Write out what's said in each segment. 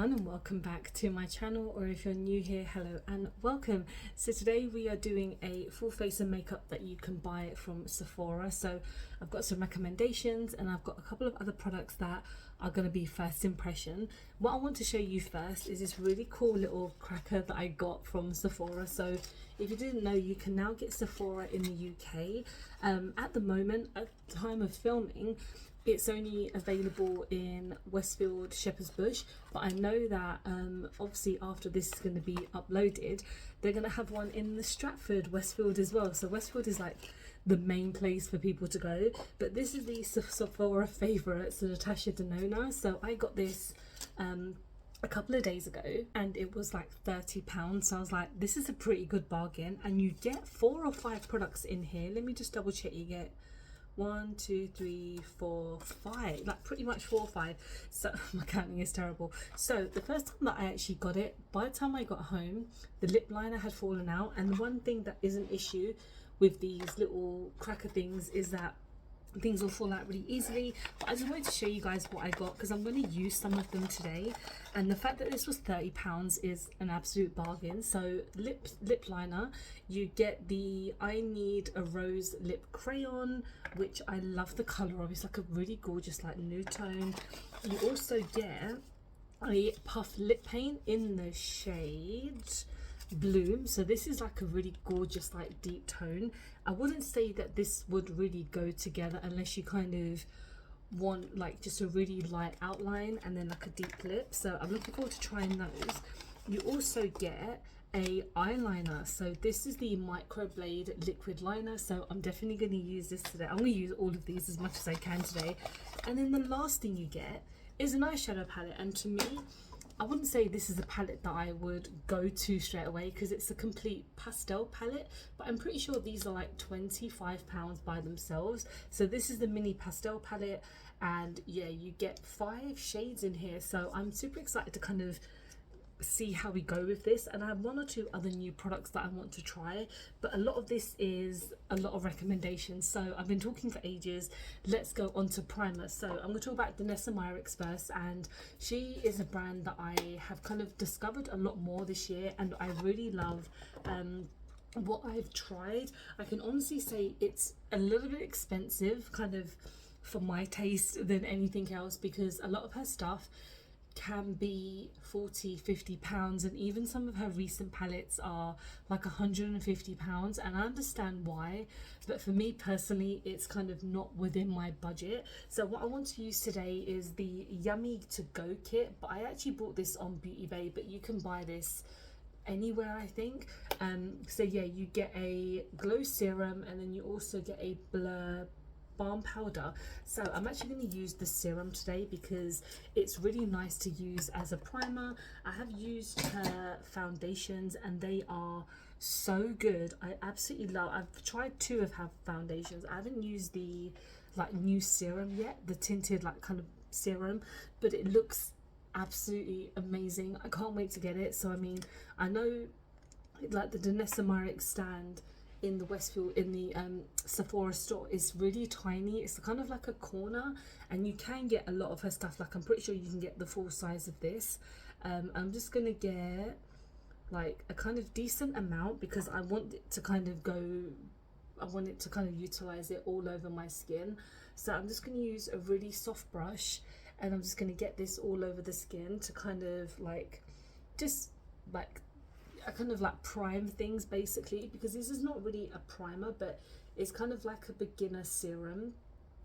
everyone, and welcome back to my channel, or if you're new here, hello and welcome. So today we are doing a full face of makeup that you can buy from Sephora. So I've got some recommendations and I've got a couple of other products that are going to be first impression. What I want to show you first is this really cool little cracker that I got from Sephora. So if you didn't know, you can now get Sephora in the UK. At the moment, at the time of filming, it's only available in Westfield, Shepherd's Bush, but I know that obviously after this is going to be uploaded, they're going to have one in the Stratford, Westfield as well. So Westfield is like the main place for people to go, but this is the Sephora favourite, so Natasha Denona. So I got this a couple of days ago and it was like £30, so I was like, this is a pretty good bargain, and you get 4 or 5 products in here. Let me just double check. You get 1, 2, 3, 4, 5, like pretty much 4 or 5. So my counting is terrible. So the first time that I actually got it, by the time I got home, the lip liner had fallen out. And one thing that is an issue with these little cracker things is that things will fall out really easily. But I just wanted to show you guys what I got because I'm going to use some of them today, and the fact that this was £30 is an absolute bargain. So lip liner, you get the I Need a Rose lip crayon, which I love the colour of. It's like a really gorgeous like nude tone. You also get a puff lip paint in the shade Bloom. So this is like a really gorgeous like deep tone. I wouldn't say that this would really go together unless you kind of want like just a really light outline and then like a deep lip. So I'm looking forward to trying those. You also get a eyeliner. So this is the microblade liquid liner, so I'm definitely going to use this today. I'm going to use all of these as much as I can today. And then the last thing you get is an eyeshadow palette, and to me, I wouldn't say this is a palette that I would go to straight away because it's a complete pastel palette, but I'm pretty sure these are like £25 by themselves. So this is the mini pastel palette, and yeah, you get 5 shades in here. So I'm super excited to kind of see how we go with this, and I have 1 or 2 other new products that I want to try, but a lot of this is a lot of recommendations. So I've been talking for ages. Let's go on to primer. So I'm going to talk about Danessa Myricks first, and she is a brand that I have kind of discovered a lot more this year, and I really love what I've tried. I can honestly say it's a little bit expensive kind of for my taste than anything else, because a lot of her stuff can be £40–50, and even some of her recent palettes are like £150, and I understand why, but for me personally it's kind of not within my budget. So what I want to use today is the Yummy to Go kit, but I actually bought this on Beauty Bay, but you can buy this anywhere I think. So yeah, you get a glow serum and then you also get a blur balm powder. So I'm actually going to use the serum today because it's really nice to use as a primer. I have used her foundations and they are so good. I absolutely love. I've tried 2 of her foundations. I haven't used the like new serum yet, the tinted like kind of serum, but it looks absolutely amazing. I can't wait to get it. So I mean, I know like the Danessa Myricks stand in the Westfield, in the Sephora store, is really tiny. It's kind of like a corner, and you can get a lot of her stuff. Like I'm pretty sure you can get the full size of this. I'm just gonna get like a kind of decent amount because I want it to kind of go, I want it to kind of utilize it all over my skin. So I'm just gonna use a really soft brush, and I'm just gonna get this all over the skin to kind of like just like I kind of like prime things basically, because this is not really a primer, but it's kind of like a beginner serum.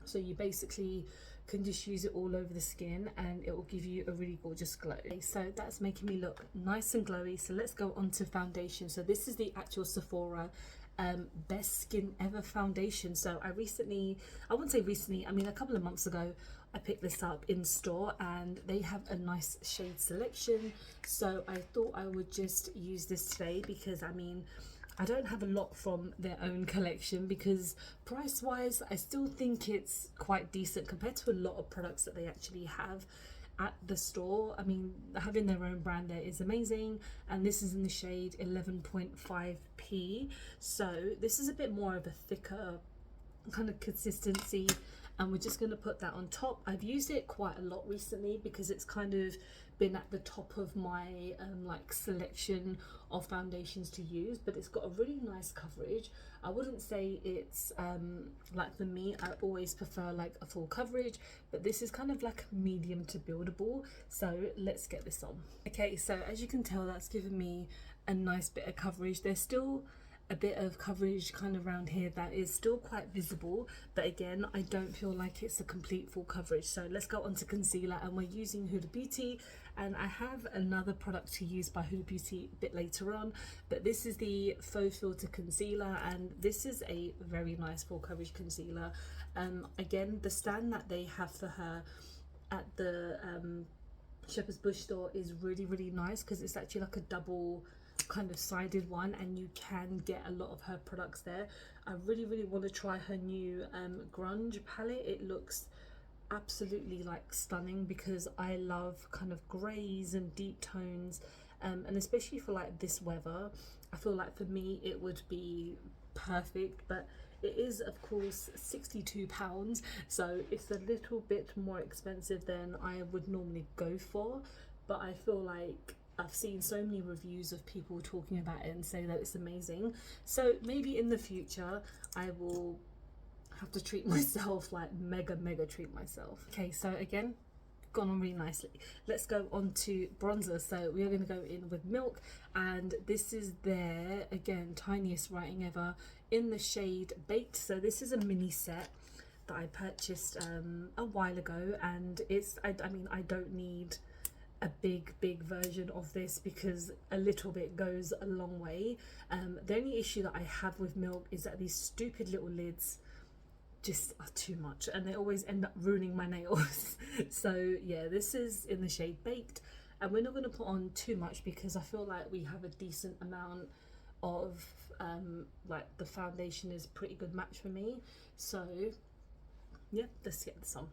So you basically can just use it all over the skin and it will give you a really gorgeous glow. So that's making me look nice and glowy. So let's go on to foundation. So this is the actual Sephora best skin ever foundation. So I wouldn't say recently, I mean a couple of months ago, I picked this up in store and they have a nice shade selection. So I thought I would just use this today because I mean, I don't have a lot from their own collection because price wise, I still think it's quite decent compared to a lot of products that they actually have at the store. I mean, having their own brand there is amazing, and this is in the shade 11.5p. So this is a bit more of a thicker kind of consistency. and we're just going to put that on top. I've used it quite a lot recently because it's kind of been at the top of my like selection of foundations to use, but it's got a really nice coverage. I wouldn't say it's like, for me, I always prefer like a full coverage, but this is kind of like medium to buildable. So let's get this on. Okay, so as you can tell, that's given me a nice bit of coverage. There's still a bit of coverage kind of around here that is still quite visible, but again, I don't feel like it's a complete full coverage. So let's go on to concealer, and we're using Huda Beauty, and I have another product to use by Huda Beauty a bit later on, but this is the Faux Filter Concealer, and this is a very nice full coverage concealer. Again, the stand that they have for her at the Shepherd's Bush store is really nice, because it's actually like a double kind of sided one, and you can get a lot of her products there. I really want to try her new grunge palette. It looks absolutely like stunning, because I love kind of greys and deep tones, and especially for like this weather, I feel like for me it would be perfect. But it is of course £62, so it's a little bit more expensive than I would normally go for, but I feel like I've seen so many reviews of people talking about it and say that it's amazing. So maybe in the future I will have to treat myself, like mega treat myself. Okay, so again, gone on really nicely. Let's go on to bronzer. So we are going to go in with Milk, and this is their, again, tiniest writing ever in the shade Baked. So this is a mini set that I purchased a while ago, and it's I mean, I don't need a big version of this because a little bit goes a long way. The only issue that I have with Milk is that these stupid little lids just are too much, and they always end up ruining my nails. So yeah, this is in the shade Baked, and we're not going to put on too much because I feel like we have a decent amount of like the foundation is a pretty good match for me. So yeah, let's get this on.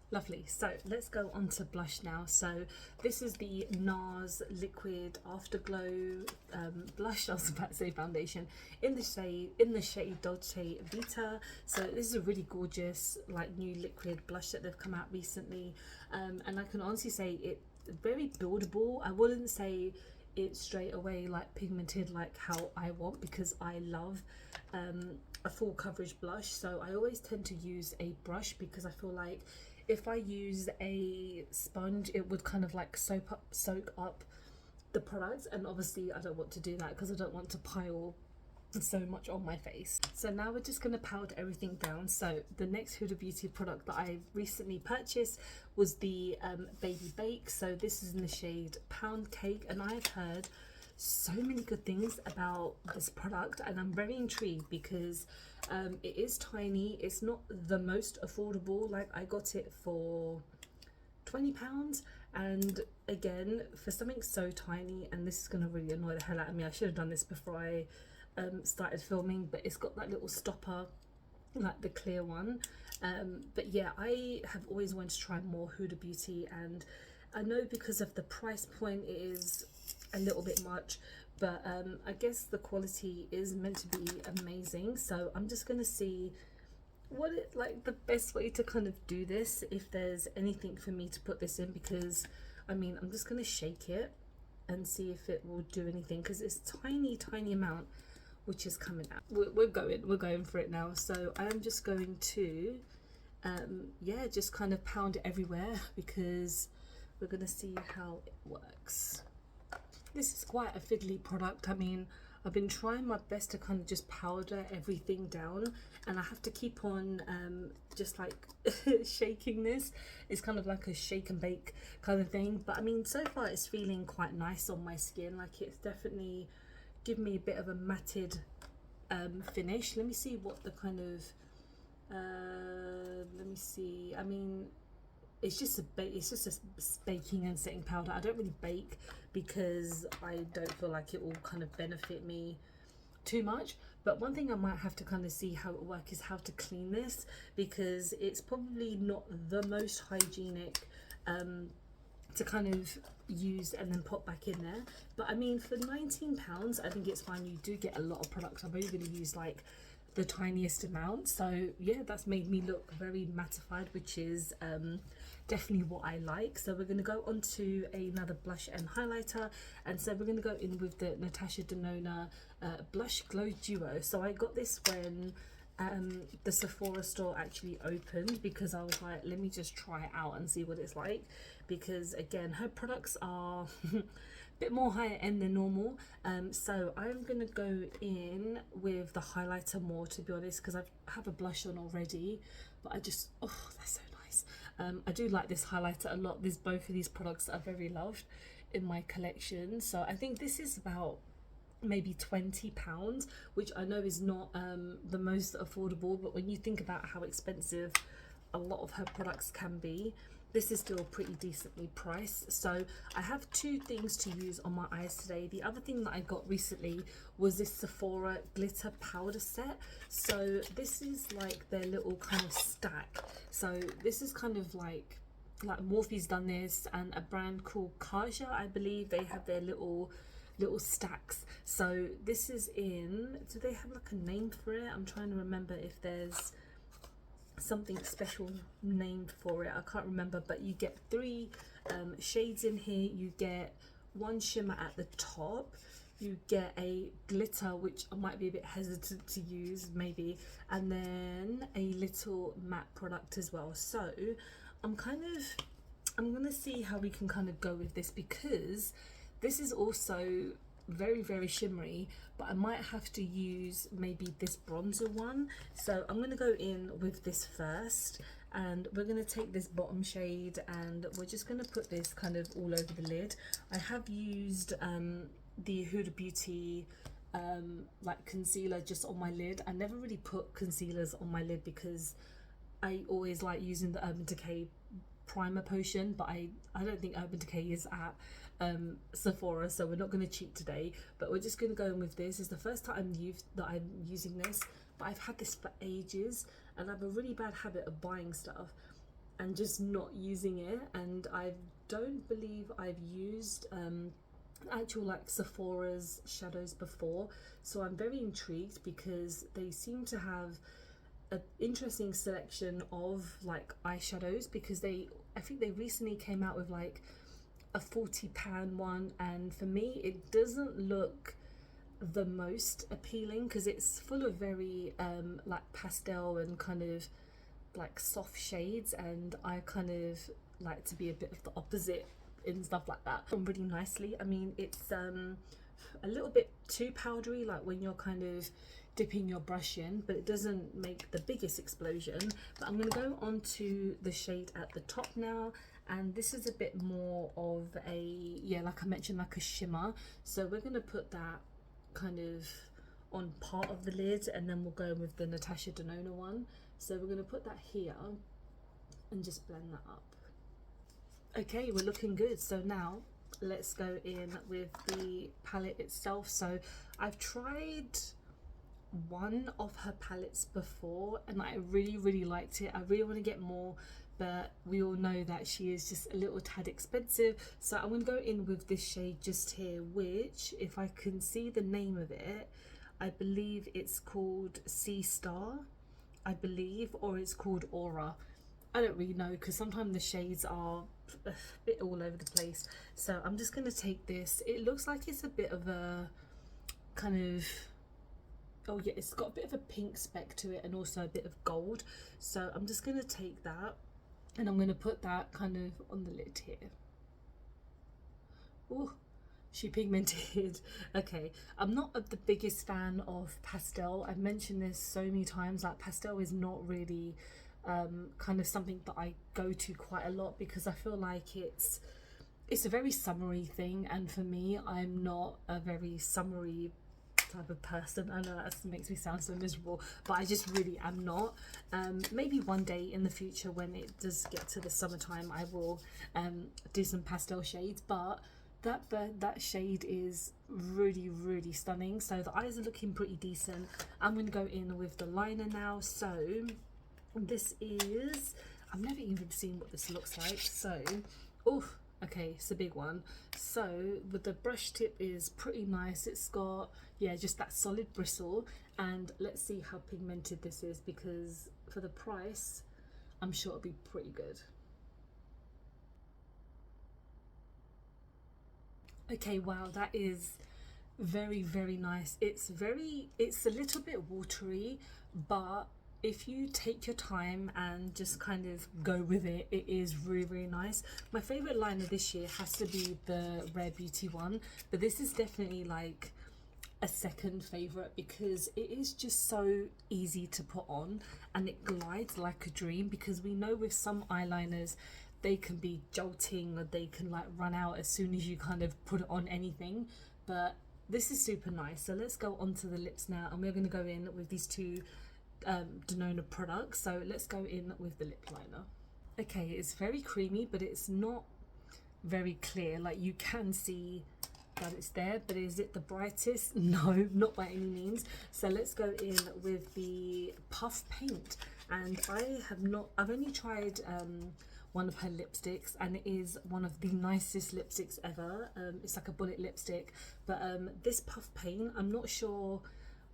Lovely. So let's go on to blush now. So this is the NARS Liquid Afterglow blush. I was about to say foundation, in the shade Dolce Vita. So this is a really gorgeous like new liquid blush that they've come out recently, and I can honestly say it's very buildable. I wouldn't say it's straight away like pigmented like how I want, because I love a full coverage blush. So I always tend to use a brush, because I feel like if I use a sponge, it would kind of like soak up the product, and obviously I don't want to do that because I don't want to pile so much on my face. So now we're just going to powder everything down. So the next Huda Beauty product that I recently purchased was the Baby Bake. So this is in the shade Pound Cake, and I've heard so many good things about this product, and I'm very intrigued because it is tiny. It's not the most affordable. Like, I got it for £20, and again, for something so tiny, and this is going to really annoy the hell out of me, I should have done this before I started filming, but it's got that little stopper, like the clear one. But yeah, I have always wanted to try more Huda Beauty, and I know because of the price point it is a little bit much, but I guess the quality is meant to be amazing. So I'm just gonna see what it like the best way to kind of do this, if there's anything for me to put this in, because I mean, I'm just gonna shake it and see if it will do anything, because it's tiny amount which is coming out. We're going for it now. So I'm just going to yeah, just kind of pound it everywhere, because we're gonna see how it works. This is quite a fiddly product. I mean, I've been trying my best to kind of just powder everything down, and I have to keep on just like shaking this. It's kind of like a shake and bake kind of thing, but I mean, so far it's feeling quite nice on my skin. Like, it's definitely given me a bit of a matted finish. Let me see what the kind of let me see. I mean, it's just a baking and setting powder. I don't really bake because I don't feel like it will kind of benefit me too much. But one thing I might have to kind of see how it works is how to clean this, because it's probably not the most hygienic to kind of use and then pop back in there. But I mean, for £19, I think it's fine. You do get a lot of products. I'm only going to use like the tiniest amount. So yeah, that's made me look very mattified, which is definitely what I like. So we're going to go on to another blush and highlighter, and so we're going to go in with the Natasha Denona Blush Glow Duo. So I got this when the Sephora store actually opened, because I was like, let me just try it out and see what it's like, because again, her products are a bit more higher end than normal. So I'm gonna go in with the highlighter more, to be honest, because I have a blush on already, but I just, oh, that's so nice. I do like this highlighter a lot. Both of these products are very loved in my collection. So I think this is about maybe £20, which I know is not the most affordable, but when you think about how expensive a lot of her products can be, this is still pretty decently priced. So I have two things to use on my eyes today. The other thing that I got recently was this Sephora glitter powder set. So this is like their little kind of stack. So this is kind of like Morphe's done this, and a brand called Kaja, I believe, they have their little stacks. So this is in, do they have like a name for it? I'm trying to remember if there's something special named for it. I can't remember, but you get 3 shades in here. You get 1 shimmer at the top, you get a glitter, which I might be a bit hesitant to use maybe, and then a little matte product as well. So I'm gonna see how we can kind of go with this, because this is also very, very shimmery, but I might have to use maybe this bronzer one. So I'm going to go in with this first, and we're going to take this bottom shade and we're just going to put this kind of all over the lid. I have used the Huda Beauty like concealer just on my lid. I never really put concealers on my lid because I always like using the Urban Decay primer potion, but I don't think Urban Decay is at Sephora, so we're not going to cheat today, but we're just going to go in with this. It's the first time I'm using this, but I've had this for ages, and I have a really bad habit of buying stuff and just not using it, and I don't believe I've used actual like Sephora's shadows before, so I'm very intrigued because they seem to have an interesting selection of like eyeshadows, because I think they recently came out with like a 40 pan one, and for me it doesn't look the most appealing because it's full of very like pastel and kind of like soft shades, and I kind of like to be a bit of the opposite in stuff like that. Really nicely. I mean, it's a little bit too powdery, like when you're kind of dipping your brush in, but it doesn't make the biggest explosion. But I'm going to go on to the shade at the top now, and this is a bit more of a, yeah, like I mentioned, like a shimmer. So we're going to put that kind of on part of the lid, and then we'll go with the Natasha Denona one. So we're going to put that here and just blend that up. Okay, we're looking good. So now let's go in with the palette itself. So I've tried one of her palettes before and I really liked it. I really want to get more, but we all know that she is just a little tad expensive. So I'm going to go in with this shade just here, which, if I can see the name of it, I believe it's called Sea Star, I believe, or it's called Aura. I don't really know because sometimes the shades are a bit all over the place. So I'm just going to take this. It looks like it's a bit of a kind of, oh yeah, it's got a bit of a pink speck to it and also a bit of gold. So I'm just going to take that and I'm going to put that kind of on the lid here. Oh, she pigmented. Okay, I'm not the biggest fan of pastel. I've mentioned this so many times, like pastel is not really kind of something that I go to quite a lot because I feel like it's a very summery thing, and for me, I'm not a very summery type of person. I know that makes me sound so miserable, but I just really am not. Maybe one day in the future when it does get to the summertime, I will do some pastel shades, but that shade is really stunning. So the eyes are looking pretty decent. I'm going to go in with the liner now. So this is, I've never even seen what this looks like. So, oh, okay, it's a big one. So with the brush tip is pretty nice. It's got, yeah, just that solid bristle, And let's see how pigmented this is, because for the price I'm sure it'll be pretty good. Okay, wow, that is very, very nice. It's a little bit watery, but if you take your time and just kind of go with it, it is really, really nice. My favorite liner this year has to be the Rare Beauty one, but this is definitely like a second favorite because it is just so easy to put on and it glides like a dream, because we know with some eyeliners they can be jolting or they can like run out as soon as you kind of put it on anything, but this is super nice. So let's go on to the lips now, and we're going to go in with these two Danona products. So let's go in with the lip liner. Okay, it's very creamy, but it's not very clear. Like, you can see that it's there, but is it the brightest? No, not by any means. So let's go in with the Puff Paint, and I've only tried one of her lipsticks, and it is one of the nicest lipsticks ever. It's like a bullet lipstick, but this Puff Paint, I'm not sure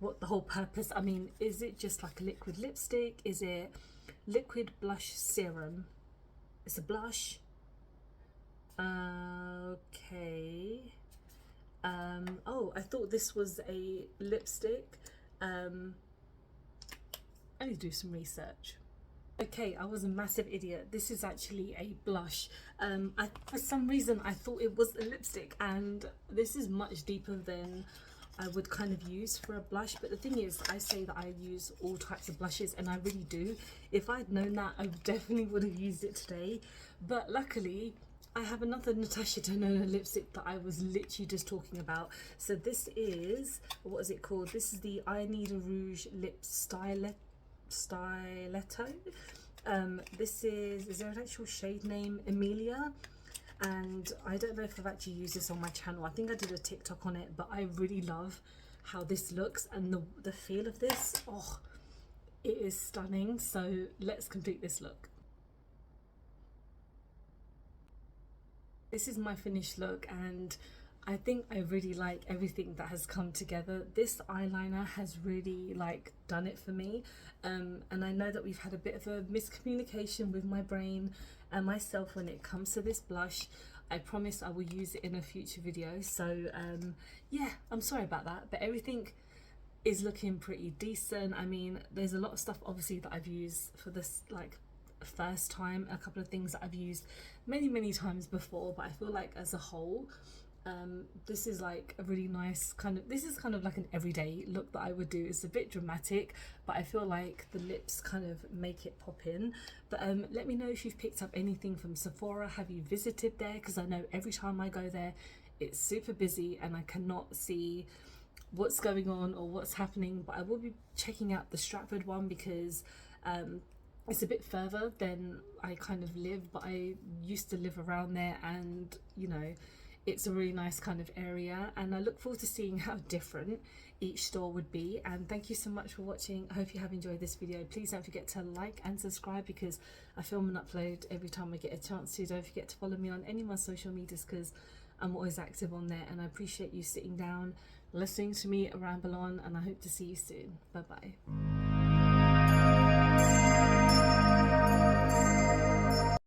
what the whole purpose. I mean, is it just like a liquid lipstick? Is it liquid blush serum? It's a blush. Okay. Oh, I thought this was a lipstick. I need to do some research. Okay, I was a massive idiot. This is actually a blush. For some reason I thought it was a lipstick, and this is much deeper than I would kind of use for a blush. But the thing is, I say that I use all types of blushes, and I really do. If I'd known that, I definitely would have used it today. But luckily I have another Natasha Denona lipstick that I was literally just talking about. So this is, what is it called? This is the Eyeshadow Rouge Lip Stiletto. This is there an actual shade name? Amelia. And I don't know if I've actually used this on my channel. I think I did a TikTok on it, but I really love how this looks, and the feel of this, oh, it is stunning. So let's complete this look. This is my finished look, and I think I really like everything that has come together. This eyeliner has really like done it for me, and I know that we've had a bit of a miscommunication with my brain and myself when it comes to this blush. I promise I will use it in a future video. So yeah, I'm sorry about that, but everything is looking pretty decent. I mean, there's a lot of stuff obviously that I've used for this like first time, a couple of things that I've used many times before, but I feel like as a whole this is like a really nice kind of, this is kind of like an everyday look that I would do. It's a bit dramatic, but I feel like the lips kind of make it pop in. But let me know if you've picked up anything from Sephora. Have you visited there? Because I know every time I go there it's super busy and I cannot see what's going on or what's happening. But I will be checking out the Stratford one because it's a bit further than I kind of live, but I used to live around there, and you know, it's a really nice kind of area, and I look forward to seeing how different each store would be. And thank you so much for watching. I hope you have enjoyed this video. Please don't forget to like and subscribe, because I film and upload every time I get a chance to. Don't forget to follow me on any of my social medias, because I'm always active on there, and I appreciate you sitting down listening to me ramble on, and I hope to see you soon. Bye bye.